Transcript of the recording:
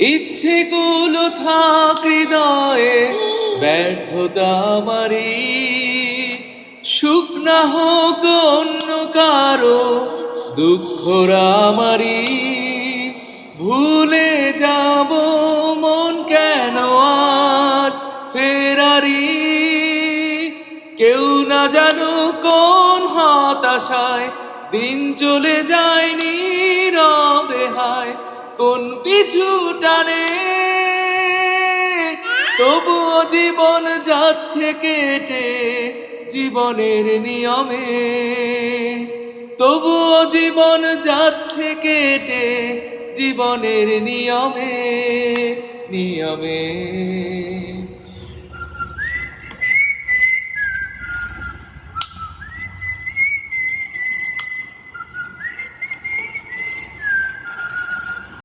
ইচ্ছেগুলো থাক হৃদয়ে, ব্যর্থতা আমারই, সুখ না হোক অন্য কারো, দুঃখরা আমারই। ভুলে যাব মন কেন আজ ফেরারি, কেউ না জানো কোন হতাশায় দিন চলে যায় নীরবে হায়, কোন পিছু টানে তবুও জীবন যাচ্ছে কেটে জীবনের নিয়মে, তবুও জীবন যাচ্ছে কেটে জীবনের নিয়মে নিয়মে।